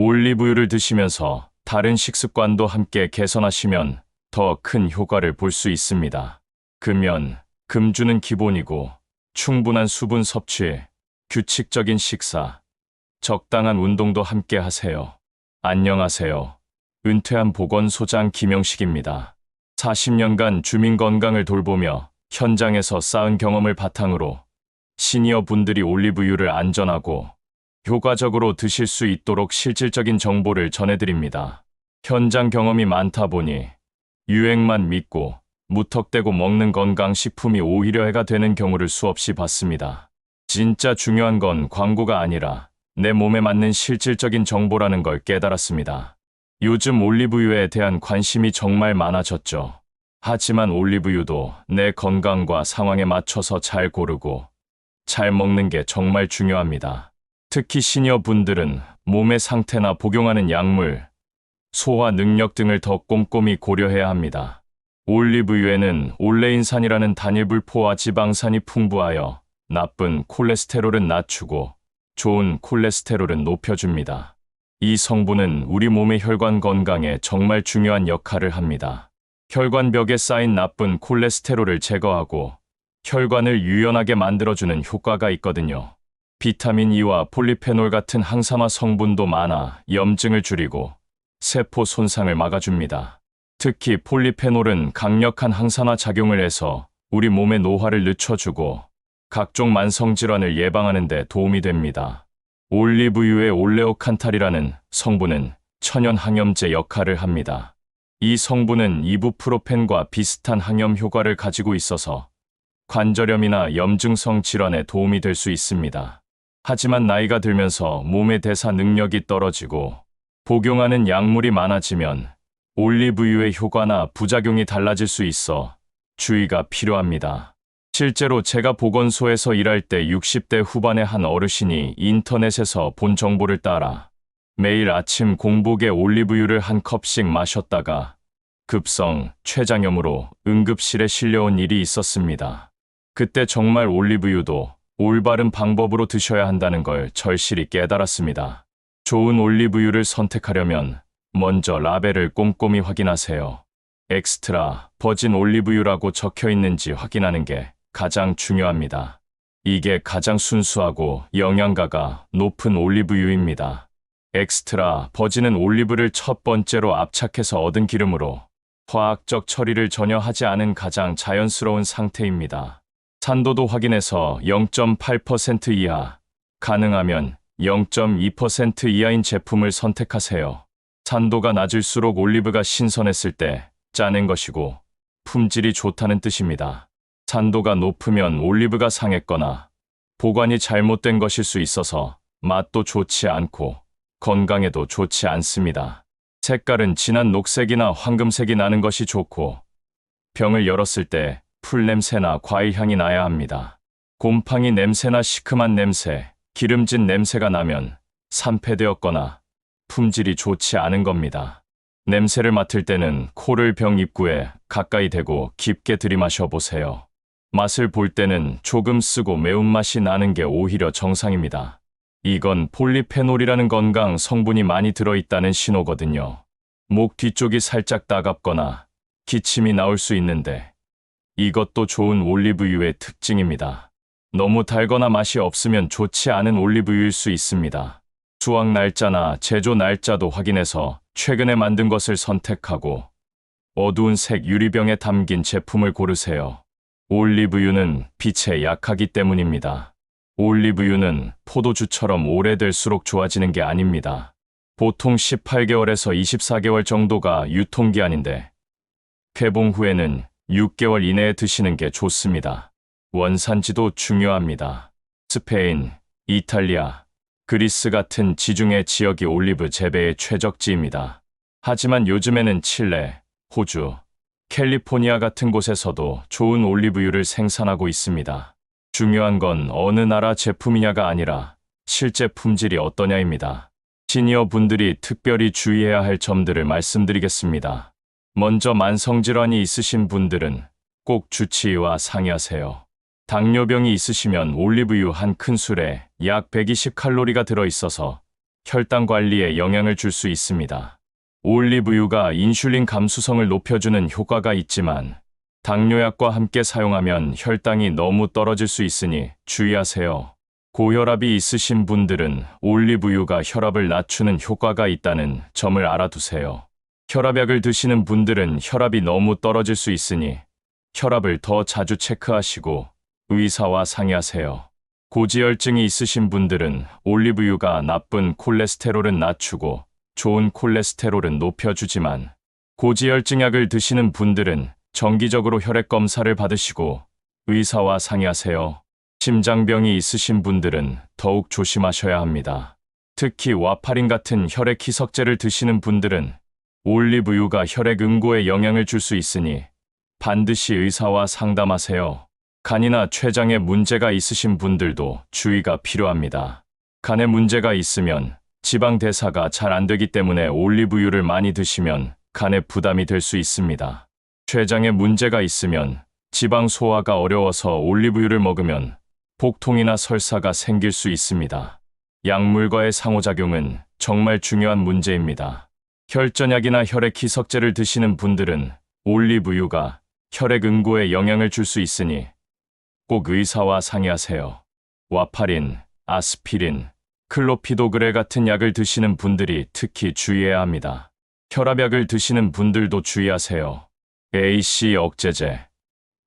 올리브유를 드시면서 다른 식습관도 함께 개선하시면 더 큰 효과를 볼 수 있습니다. 금연, 금주는 기본이고 충분한 수분 섭취, 규칙적인 식사, 적당한 운동도 함께 하세요. 안녕하세요. 은퇴한 보건소장 김영식입니다. 40년간 주민 건강을 돌보며 현장에서 쌓은 경험을 바탕으로 시니어 분들이 올리브유를 안전하고 효과적으로 드실 수 있도록 실질적인 정보를 전해드립니다. 현장 경험이 많다 보니 유행만 믿고 무턱대고 먹는 건강식품이 오히려 해가 되는 경우를 수없이 봤습니다. 진짜 중요한 건 광고가 아니라 내 몸에 맞는 실질적인 정보라는 걸 깨달았습니다. 요즘 올리브유에 대한 관심이 정말 많아졌죠. 하지만 올리브유도 내 건강과 상황에 맞춰서 잘 고르고 잘 먹는 게 정말 중요합니다. 특히 시니어 분들은 몸의 상태나 복용하는 약물, 소화 능력 등을 더 꼼꼼히 고려해야 합니다. 올리브유에는 올레인산이라는 단일불포화 지방산이 풍부하여 나쁜 콜레스테롤은 낮추고 좋은 콜레스테롤은 높여줍니다. 이 성분은 우리 몸의 혈관 건강에 정말 중요한 역할을 합니다. 혈관벽에 쌓인 나쁜 콜레스테롤을 제거하고 혈관을 유연하게 만들어주는 효과가 있거든요. 비타민 E와 폴리페놀 같은 항산화 성분도 많아 염증을 줄이고 세포 손상을 막아줍니다. 특히 폴리페놀은 강력한 항산화 작용을 해서 우리 몸의 노화를 늦춰주고 각종 만성 질환을 예방하는 데 도움이 됩니다. 올리브유의 올레오칸탈이라는 성분은 천연 항염제 역할을 합니다. 이 성분은 이부프로펜과 비슷한 항염 효과를 가지고 있어서 관절염이나 염증성 질환에 도움이 될 수 있습니다. 하지만 나이가 들면서 몸의 대사 능력이 떨어지고 복용하는 약물이 많아지면 올리브유의 효과나 부작용이 달라질 수 있어 주의가 필요합니다. 실제로 제가 보건소에서 일할 때 60대 후반의 한 어르신이 인터넷에서 본 정보를 따라 매일 아침 공복에 올리브유를 한 컵씩 마셨다가 급성 췌장염으로 응급실에 실려온 일이 있었습니다. 그때 정말 올리브유도 올바른 방법으로 드셔야 한다는 걸 절실히 깨달았습니다. 좋은 올리브유를 선택하려면 먼저 라벨을 꼼꼼히 확인하세요. 엑스트라 버진 올리브유라고 적혀 있는지 확인하는 게 가장 중요합니다. 이게 가장 순수하고 영양가가 높은 올리브유입니다. 엑스트라 버진은 올리브를 첫 번째로 압착해서 얻은 기름으로 화학적 처리를 전혀 하지 않은 가장 자연스러운 상태입니다. 산도도 확인해서 0.8% 이하, 가능하면 0.2% 이하인 제품을 선택하세요. 산도가 낮을수록 올리브가 신선했을 때 짜낸 것이고 품질이 좋다는 뜻입니다. 산도가 높으면 올리브가 상했거나 보관이 잘못된 것일 수 있어서 맛도 좋지 않고 건강에도 좋지 않습니다. 색깔은 진한 녹색이나 황금색이 나는 것이 좋고 병을 열었을 때 풀 냄새나 과일 향이 나야 합니다. 곰팡이 냄새나 시큼한 냄새, 기름진 냄새가 나면 산패되었거나 품질이 좋지 않은 겁니다. 냄새를 맡을 때는 코를 병 입구에 가까이 대고 깊게 들이마셔 보세요. 맛을 볼 때는 조금 쓰고 매운맛이 나는 게 오히려 정상입니다. 이건 폴리페놀이라는 건강 성분이 많이 들어있다는 신호거든요. 목 뒤쪽이 살짝 따갑거나 기침이 나올 수 있는데 이것도 좋은 올리브유의 특징입니다. 너무 달거나 맛이 없으면 좋지 않은 올리브유일 수 있습니다. 수확 날짜나 제조 날짜도 확인해서 최근에 만든 것을 선택하고 어두운 색 유리병에 담긴 제품을 고르세요. 올리브유는 빛에 약하기 때문입니다. 올리브유는 포도주처럼 오래될수록 좋아지는 게 아닙니다. 보통 18개월에서 24개월 정도가 유통기한인데 개봉 후에는 6개월 이내에 드시는 게 좋습니다. 원산지도 중요합니다. 스페인, 이탈리아, 그리스 같은 지중해 지역이 올리브 재배의 최적지입니다. 하지만 요즘에는 칠레, 호주, 캘리포니아 같은 곳에서도 좋은 올리브유를 생산하고 있습니다. 중요한 건 어느 나라 제품이냐가 아니라 실제 품질이 어떠냐입니다. 시니어 분들이 특별히 주의해야 할 점들을 말씀드리겠습니다. 먼저 만성질환이 있으신 분들은 꼭 주치의와 상의하세요. 당뇨병이 있으시면 올리브유 한 큰술에 약 120칼로리가 들어있어서 혈당 관리에 영향을 줄 수 있습니다. 올리브유가 인슐린 감수성을 높여주는 효과가 있지만 당뇨약과 함께 사용하면 혈당이 너무 떨어질 수 있으니 주의하세요. 고혈압이 있으신 분들은 올리브유가 혈압을 낮추는 효과가 있다는 점을 알아두세요. 혈압약을 드시는 분들은 혈압이 너무 떨어질 수 있으니 혈압을 더 자주 체크하시고 의사와 상의하세요. 고지혈증이 있으신 분들은 올리브유가 나쁜 콜레스테롤은 낮추고 좋은 콜레스테롤은 높여주지만 고지혈증약을 드시는 분들은 정기적으로 혈액 검사를 받으시고 의사와 상의하세요. 심장병이 있으신 분들은 더욱 조심하셔야 합니다. 특히 와파린 같은 혈액 희석제를 드시는 분들은 올리브유가 혈액 응고에 영향을 줄 수 있으니 반드시 의사와 상담하세요. 간이나 췌장에 문제가 있으신 분들도 주의가 필요합니다. 간에 문제가 있으면 지방 대사가 잘 안 되기 때문에 올리브유를 많이 드시면 간에 부담이 될 수 있습니다. 췌장에 문제가 있으면 지방 소화가 어려워서 올리브유를 먹으면 복통이나 설사가 생길 수 있습니다. 약물과의 상호작용은 정말 중요한 문제입니다. 혈전약이나 혈액 희석제를 드시는 분들은 올리브유가 혈액 응고에 영향을 줄 수 있으니 꼭 의사와 상의하세요. 와파린, 아스피린, 클로피도그레 같은 약을 드시는 분들이 특히 주의해야 합니다. 혈압약을 드시는 분들도 주의하세요. AC 억제제,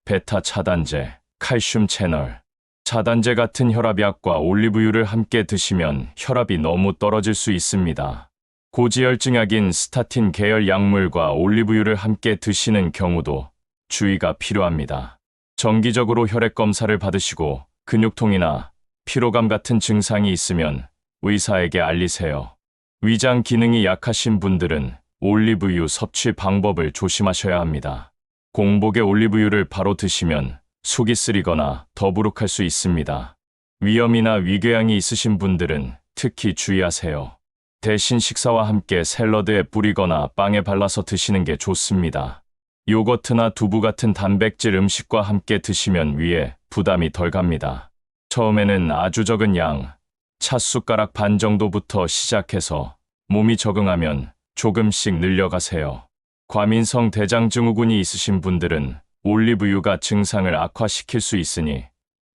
베타 차단제, 칼슘 채널, 차단제 같은 혈압약과 올리브유를 함께 드시면 혈압이 너무 떨어질 수 있습니다. 고지혈증약인 스타틴 계열 약물과 올리브유를 함께 드시는 경우도 주의가 필요합니다. 정기적으로 혈액 검사를 받으시고 근육통이나 피로감 같은 증상이 있으면 의사에게 알리세요. 위장 기능이 약하신 분들은 올리브유 섭취 방법을 조심하셔야 합니다. 공복에 올리브유를 바로 드시면 속이 쓰리거나 더부룩할 수 있습니다. 위염이나 위궤양이 있으신 분들은 특히 주의하세요. 대신 식사와 함께 샐러드에 뿌리거나 빵에 발라서 드시는 게 좋습니다. 요거트나 두부 같은 단백질 음식과 함께 드시면 위에 부담이 덜 갑니다. 처음에는 아주 적은 양, 찻숟가락 반 정도부터 시작해서 몸이 적응하면 조금씩 늘려가세요. 과민성 대장증후군이 있으신 분들은 올리브유가 증상을 악화시킬 수 있으니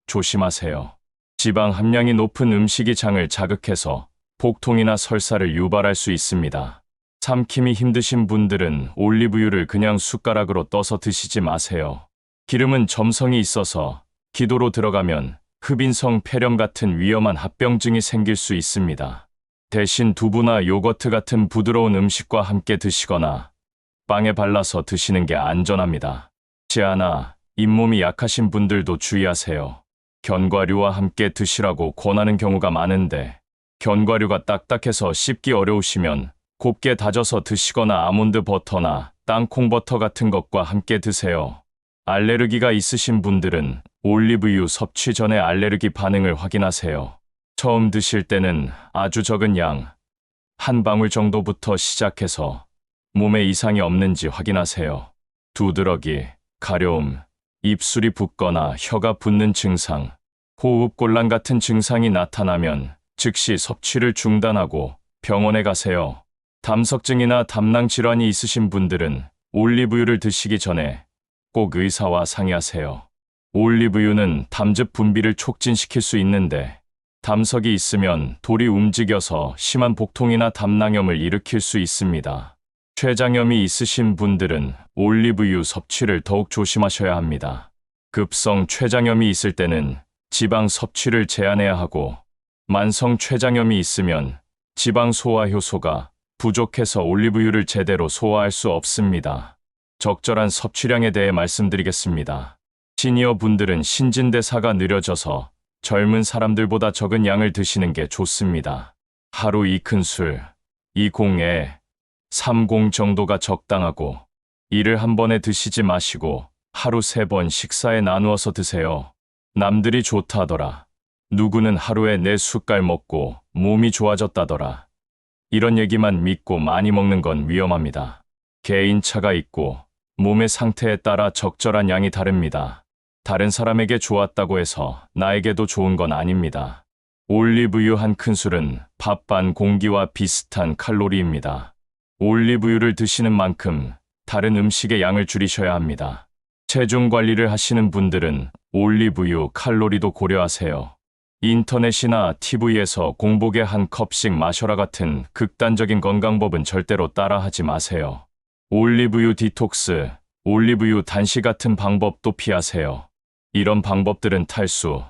조심하세요. 지방 함량이 높은 음식이 장을 자극해서 복통이나 설사를 유발할 수 있습니다. 삼킴이 힘드신 분들은 올리브유를 그냥 숟가락으로 떠서 드시지 마세요. 기름은 점성이 있어서 기도로 들어가면 흡인성 폐렴 같은 위험한 합병증이 생길 수 있습니다. 대신 두부나 요거트 같은 부드러운 음식과 함께 드시거나 빵에 발라서 드시는 게 안전합니다. 치아나 잇몸이 약하신 분들도 주의하세요. 견과류와 함께 드시라고 권하는 경우가 많은데 견과류가 딱딱해서 씹기 어려우시면 곱게 다져서 드시거나 아몬드 버터나 땅콩 버터 같은 것과 함께 드세요. 알레르기가 있으신 분들은 올리브유 섭취 전에 알레르기 반응을 확인하세요. 처음 드실 때는 아주 적은 양, 한 방울 정도부터 시작해서 몸에 이상이 없는지 확인하세요. 두드러기, 가려움, 입술이 붓거나 혀가 붓는 증상, 호흡곤란 같은 증상이 나타나면 즉시 섭취를 중단하고 병원에 가세요. 담석증이나 담낭 질환이 있으신 분들은 올리브유를 드시기 전에 꼭 의사와 상의하세요. 올리브유는 담즙 분비를 촉진시킬 수 있는데 담석이 있으면 돌이 움직여서 심한 복통이나 담낭염을 일으킬 수 있습니다. 췌장염이 있으신 분들은 올리브유 섭취를 더욱 조심하셔야 합니다. 급성 췌장염이 있을 때는 지방 섭취를 제한해야 하고 만성 췌장염이 있으면 지방 소화 효소가 부족해서 올리브유를 제대로 소화할 수 없습니다. 적절한 섭취량에 대해 말씀드리겠습니다. 시니어 분들은 신진대사가 느려져서 젊은 사람들보다 적은 양을 드시는 게 좋습니다. 하루 2큰술, 20에 30 정도가 적당하고 이를 한 번에 드시지 마시고 하루 3번 식사에 나누어서 드세요. 남들이 좋다더라. 누구는 하루에 4숟갈 먹고 몸이 좋아졌다더라. 이런 얘기만 믿고 많이 먹는 건 위험합니다. 개인차가 있고 몸의 상태에 따라 적절한 양이 다릅니다. 다른 사람에게 좋았다고 해서 나에게도 좋은 건 아닙니다. 올리브유 한 큰술은 밥 반 공기와 비슷한 칼로리입니다. 올리브유를 드시는 만큼 다른 음식의 양을 줄이셔야 합니다. 체중 관리를 하시는 분들은 올리브유 칼로리도 고려하세요. 인터넷이나 TV에서 공복에 한 컵씩 마셔라 같은 극단적인 건강법은 절대로 따라하지 마세요. 올리브유 디톡스, 올리브유 단시 같은 방법도 피하세요. 이런 방법들은 탈수,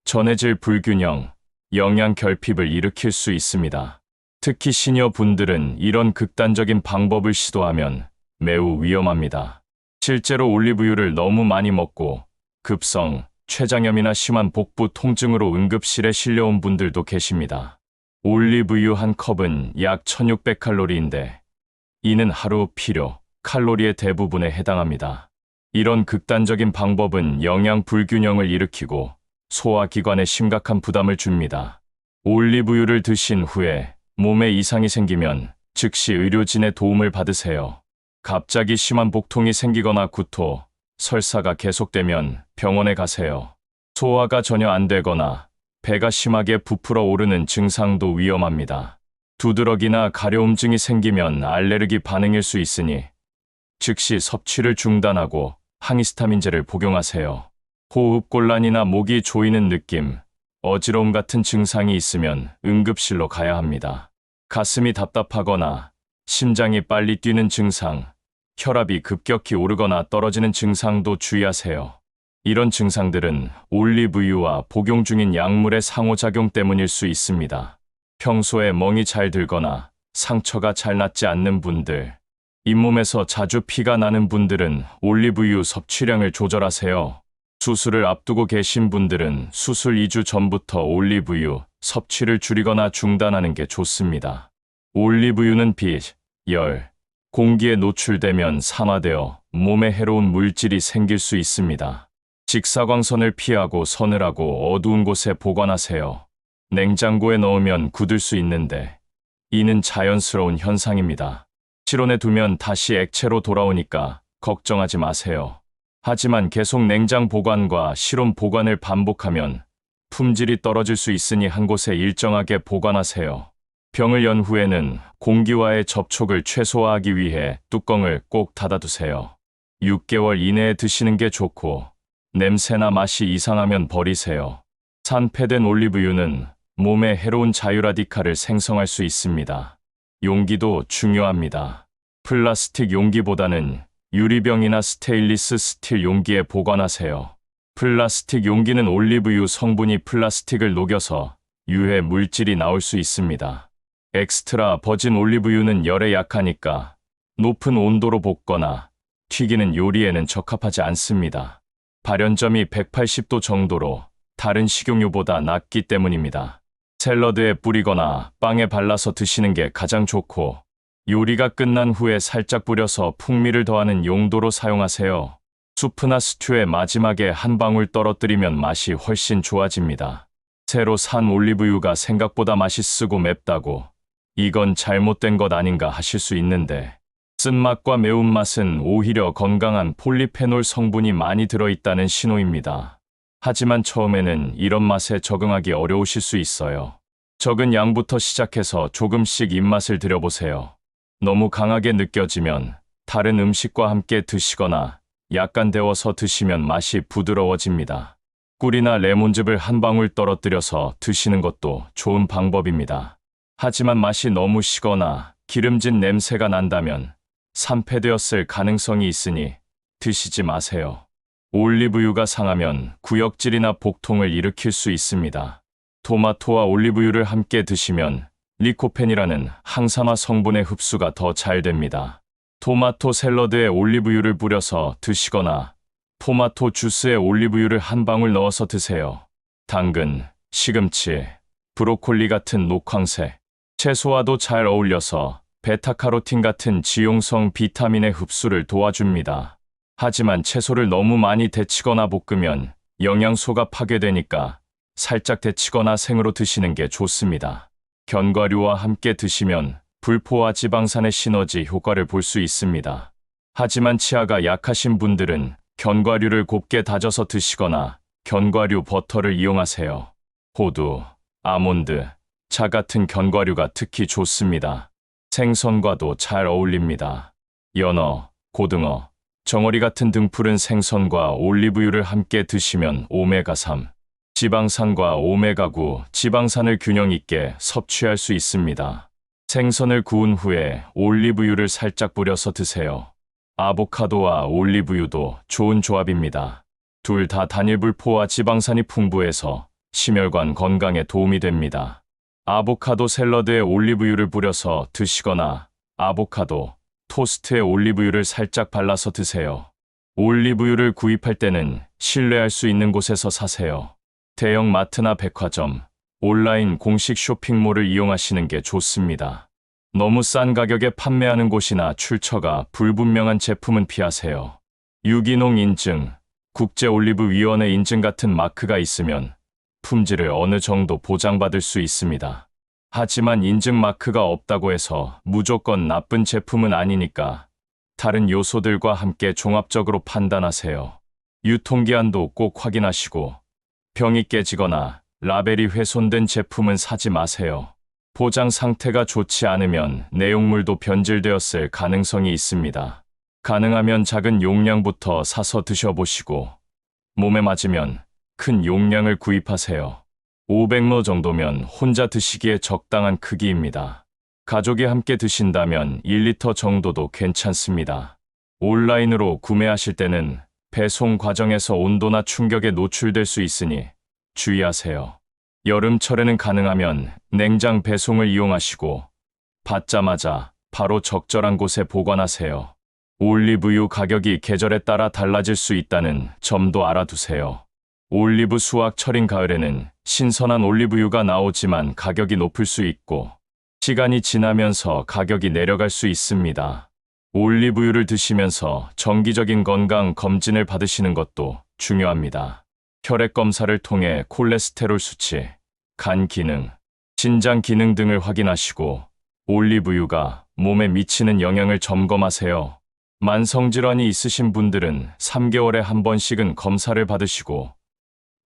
전해질 불균형, 영양 결핍을 일으킬 수 있습니다. 특히 시니어 분들은 이런 극단적인 방법을 시도하면 매우 위험합니다. 실제로 올리브유를 너무 많이 먹고 급성, 췌장염이나 심한 복부 통증으로 응급실에 실려온 분들도 계십니다. 올리브유 한 컵은 약 1600칼로리인데 이는 하루 필요, 칼로리의 대부분에 해당합니다. 이런 극단적인 방법은 영양 불균형을 일으키고 소화기관에 심각한 부담을 줍니다. 올리브유를 드신 후에 몸에 이상이 생기면 즉시 의료진의 도움을 받으세요. 갑자기 심한 복통이 생기거나 구토, 설사가 계속되면 병원에 가세요. 소화가 전혀 안 되거나 배가 심하게 부풀어 오르는 증상도 위험합니다. 두드러기나 가려움증이 생기면 알레르기 반응일 수 있으니 즉시 섭취를 중단하고 항히스타민제를 복용하세요. 호흡곤란이나 목이 조이는 느낌, 어지러움 같은 증상이 있으면 응급실로 가야 합니다. 가슴이 답답하거나 심장이 빨리 뛰는 증상, 혈압이 급격히 오르거나 떨어지는 증상도 주의하세요. 이런 증상들은 올리브유와 복용 중인 약물의 상호작용 때문일 수 있습니다. 평소에 멍이 잘 들거나 상처가 잘 낫지 않는 분들, 잇몸에서 자주 피가 나는 분들은 올리브유 섭취량을 조절하세요. 수술을 앞두고 계신 분들은 수술 2주 전부터 올리브유 섭취를 줄이거나 중단하는 게 좋습니다. 올리브유는 빛, 열, 공기에 노출되면 산화되어 몸에 해로운 물질이 생길 수 있습니다. 직사광선을 피하고 서늘하고 어두운 곳에 보관하세요. 냉장고에 넣으면 굳을 수 있는데 이는 자연스러운 현상입니다. 실온에 두면 다시 액체로 돌아오니까 걱정하지 마세요. 하지만 계속 냉장 보관과 실온 보관을 반복하면 품질이 떨어질 수 있으니 한 곳에 일정하게 보관하세요. 병을 연 후에는 공기와의 접촉을 최소화하기 위해 뚜껑을 꼭 닫아두세요. 6개월 이내에 드시는 게 좋고 냄새나 맛이 이상하면 버리세요. 산패된 올리브유는 몸에 해로운 자유라디칼을 생성할 수 있습니다. 용기도 중요합니다. 플라스틱 용기보다는 유리병이나 스테인리스 스틸 용기에 보관하세요. 플라스틱 용기는 올리브유 성분이 플라스틱을 녹여서 유해 물질이 나올 수 있습니다. 엑스트라 버진 올리브유는 열에 약하니까 높은 온도로 볶거나 튀기는 요리에는 적합하지 않습니다. 발연점이 180도 정도로 다른 식용유보다 낮기 때문입니다. 샐러드에 뿌리거나 빵에 발라서 드시는 게 가장 좋고 요리가 끝난 후에 살짝 뿌려서 풍미를 더하는 용도로 사용하세요. 수프나 스튜에 마지막에 한 방울 떨어뜨리면 맛이 훨씬 좋아집니다. 새로 산 올리브유가 생각보다 맛있고 맵다고 이건 잘못된 것 아닌가 하실 수 있는데 쓴맛과 매운맛은 오히려 건강한 폴리페놀 성분이 많이 들어있다는 신호입니다. 하지만 처음에는 이런 맛에 적응하기 어려우실 수 있어요. 적은 양부터 시작해서 조금씩 입맛을 들여보세요. 너무 강하게 느껴지면 다른 음식과 함께 드시거나 약간 데워서 드시면 맛이 부드러워집니다. 꿀이나 레몬즙을 한 방울 떨어뜨려서 드시는 것도 좋은 방법입니다. 하지만 맛이 너무 시거나 기름진 냄새가 난다면 산패되었을 가능성이 있으니 드시지 마세요. 올리브유가 상하면 구역질이나 복통을 일으킬 수 있습니다. 토마토와 올리브유를 함께 드시면 리코펜이라는 항산화 성분의 흡수가 더 잘 됩니다. 토마토 샐러드에 올리브유를 뿌려서 드시거나 토마토 주스에 올리브유를 한 방울 넣어서 드세요. 당근, 시금치, 브로콜리 같은 녹황색, 채소와도 잘 어울려서 베타카로틴 같은 지용성 비타민의 흡수를 도와줍니다. 하지만 채소를 너무 많이 데치거나 볶으면 영양소가 파괴되니까 살짝 데치거나 생으로 드시는 게 좋습니다. 견과류와 함께 드시면 불포화 지방산의 시너지 효과를 볼 수 있습니다. 하지만 치아가 약하신 분들은 견과류를 곱게 다져서 드시거나 견과류 버터를 이용하세요. 호두, 아몬드, 자 같은 견과류가 특히 좋습니다. 생선과도 잘 어울립니다. 연어, 고등어, 정어리 같은 등푸른 생선과 올리브유를 함께 드시면 오메가3, 지방산과 오메가9, 지방산을 균형 있게 섭취할 수 있습니다. 생선을 구운 후에 올리브유를 살짝 뿌려서 드세요. 아보카도와 올리브유도 좋은 조합입니다. 둘 다 단일불포화 지방산이 풍부해서 심혈관 건강에 도움이 됩니다. 아보카도 샐러드에 올리브유를 뿌려서 드시거나 아보카도 토스트에 올리브유를 살짝 발라서 드세요. 올리브유를 구입할 때는 신뢰할 수 있는 곳에서 사세요. 대형 마트나 백화점, 온라인 공식 쇼핑몰을 이용하시는 게 좋습니다. 너무 싼 가격에 판매하는 곳이나 출처가 불분명한 제품은 피하세요. 유기농 인증, 국제올리브위원회 인증 같은 마크가 있으면 품질을 어느 정도 보장받을 수 있습니다. 하지만 인증 마크가 없다고 해서 무조건 나쁜 제품은 아니니까 다른 요소들과 함께 종합적으로 판단하세요. 유통기한도 꼭 확인하시고 병이 깨지거나 라벨이 훼손된 제품은 사지 마세요. 포장 상태가 좋지 않으면 내용물도 변질되었을 가능성이 있습니다. 가능하면 작은 용량부터 사서 드셔보시고 몸에 맞으면 큰 용량을 구입하세요. 500ml 정도면 혼자 드시기에 적당한 크기입니다. 가족이 함께 드신다면 1리터 정도도 괜찮습니다. 온라인으로 구매하실 때는 배송 과정에서 온도나 충격에 노출될 수 있으니 주의하세요. 여름철에는 가능하면 냉장 배송을 이용하시고 받자마자 바로 적절한 곳에 보관하세요. 올리브유 가격이 계절에 따라 달라질 수 있다는 점도 알아두세요. 올리브 수확 철인 가을에는 신선한 올리브유가 나오지만 가격이 높을 수 있고 시간이 지나면서 가격이 내려갈 수 있습니다. 올리브유를 드시면서 정기적인 건강 검진을 받으시는 것도 중요합니다. 혈액 검사를 통해 콜레스테롤 수치, 간 기능, 신장 기능 등을 확인하시고 올리브유가 몸에 미치는 영향을 점검하세요. 만성질환이 있으신 분들은 3개월에 한 번씩은 검사를 받으시고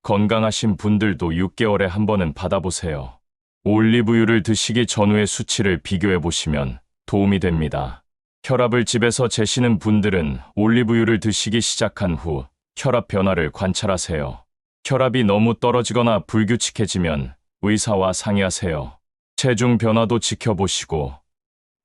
건강하신 분들도 6개월에 한 번은 받아보세요. 올리브유를 드시기 전후의 수치를 비교해 보시면 도움이 됩니다. 혈압을 집에서 재시는 분들은 올리브유를 드시기 시작한 후 혈압 변화를 관찰하세요. 혈압이 너무 떨어지거나 불규칙해지면 의사와 상의하세요. 체중 변화도 지켜보시고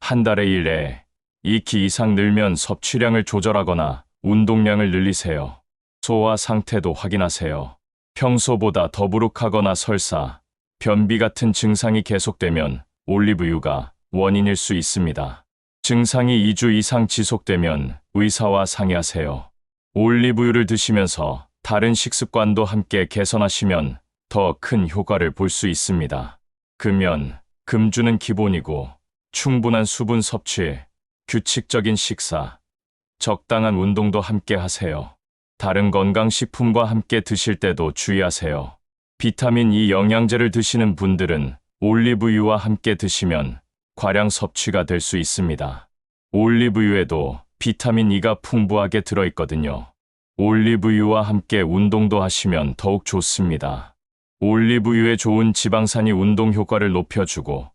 한 달에 1회 2키 이상 늘면 섭취량을 조절하거나 운동량을 늘리세요. 소화 상태도 확인하세요. 평소보다 더부룩하거나 설사, 변비 같은 증상이 계속되면 올리브유가 원인일 수 있습니다. 증상이 2주 이상 지속되면 의사와 상의하세요. 올리브유를 드시면서 다른 식습관도 함께 개선하시면 더 큰 효과를 볼 수 있습니다. 금연, 금주는 기본이고 충분한 수분 섭취, 규칙적인 식사, 적당한 운동도 함께 하세요. 다른 건강식품과 함께 드실 때도 주의하세요. 비타민 E 영양제를 드시는 분들은 올리브유와 함께 드시면 과량 섭취가 될 수 있습니다. 올리브유에도 비타민 E가 풍부하게 들어있거든요. 올리브유와 함께 운동도 하시면 더욱 좋습니다. 올리브유의 좋은 지방산이 운동 효과를 높여주고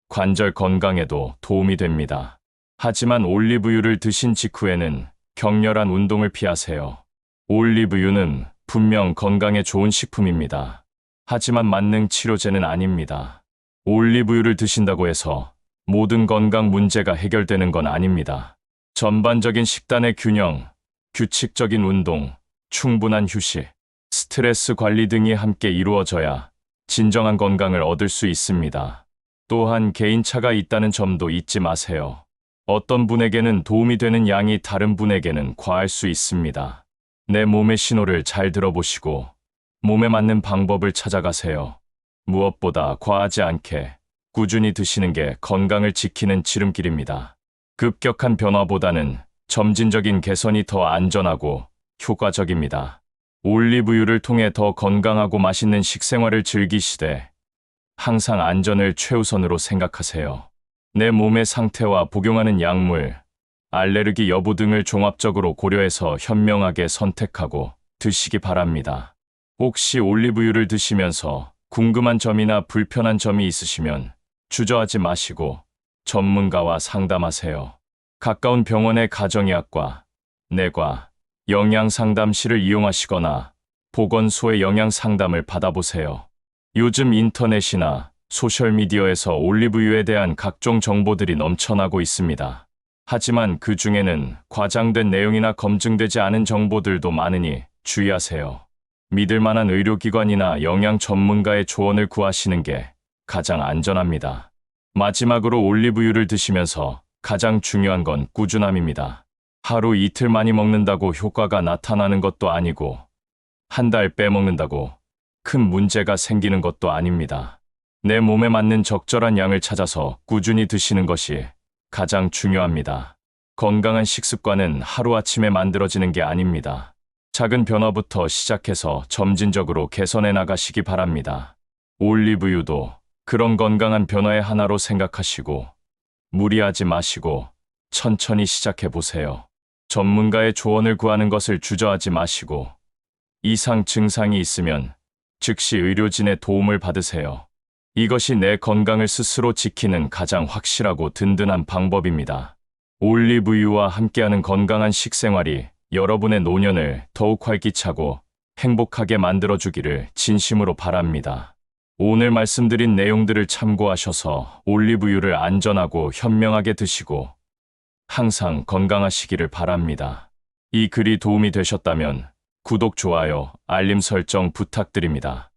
관절 건강에도 도움이 됩니다. 하지만 올리브유를 드신 직후에는 격렬한 운동을 피하세요. 올리브유는 분명 건강에 좋은 식품입니다. 하지만 만능 치료제는 아닙니다. 올리브유를 드신다고 해서 모든 건강 문제가 해결되는 건 아닙니다. 전반적인 식단의 균형, 규칙적인 운동, 충분한 휴식, 스트레스 관리 등이 함께 이루어져야 진정한 건강을 얻을 수 있습니다. 또한 개인차가 있다는 점도 잊지 마세요. 어떤 분에게는 도움이 되는 양이 다른 분에게는 과할 수 있습니다. 내 몸의 신호를 잘 들어보시고 몸에 맞는 방법을 찾아가세요. 무엇보다 과하지 않게 꾸준히 드시는 게 건강을 지키는 지름길입니다. 급격한 변화보다는 점진적인 개선이 더 안전하고 효과적입니다. 올리브유를 통해 더 건강하고 맛있는 식생활을 즐기시되 항상 안전을 최우선으로 생각하세요. 내 몸의 상태와 복용하는 약물, 알레르기 여부 등을 종합적으로 고려해서 현명하게 선택하고 드시기 바랍니다. 혹시 올리브유를 드시면서 궁금한 점이나 불편한 점이 있으시면 주저하지 마시고 전문가와 상담하세요. 가까운 병원의 가정의학과, 내과, 영양상담실을 이용하시거나 보건소의 영양상담을 받아보세요. 요즘 인터넷이나 소셜미디어에서 올리브유에 대한 각종 정보들이 넘쳐나고 있습니다. 하지만 그 중에는 과장된 내용이나 검증되지 않은 정보들도 많으니 주의하세요. 믿을 만한 의료기관이나 영양 전문가의 조언을 구하시는 게 가장 안전합니다. 마지막으로 올리브유를 드시면서 가장 중요한 건 꾸준함입니다. 하루 이틀 많이 먹는다고 효과가 나타나는 것도 아니고 한 달 빼먹는다고 큰 문제가 생기는 것도 아닙니다. 내 몸에 맞는 적절한 양을 찾아서 꾸준히 드시는 것이 가장 중요합니다. 건강한 식습관은 하루아침에 만들어지는 게 아닙니다. 작은 변화부터 시작해서 점진적으로 개선해 나가시기 바랍니다. 올리브유도 그런 건강한 변화의 하나로 생각하시고 무리하지 마시고 천천히 시작해 보세요. 전문가의 조언을 구하는 것을 주저하지 마시고 이상 증상이 있으면 즉시 의료진의 도움을 받으세요. 이것이 내 건강을 스스로 지키는 가장 확실하고 든든한 방법입니다. 올리브유와 함께하는 건강한 식생활이 여러분의 노년을 더욱 활기차고 행복하게 만들어주기를 진심으로 바랍니다. 오늘 말씀드린 내용들을 참고하셔서 올리브유를 안전하고 현명하게 드시고 항상 건강하시기를 바랍니다. 이 글이 도움이 되셨다면 구독, 좋아요, 알림 설정 부탁드립니다.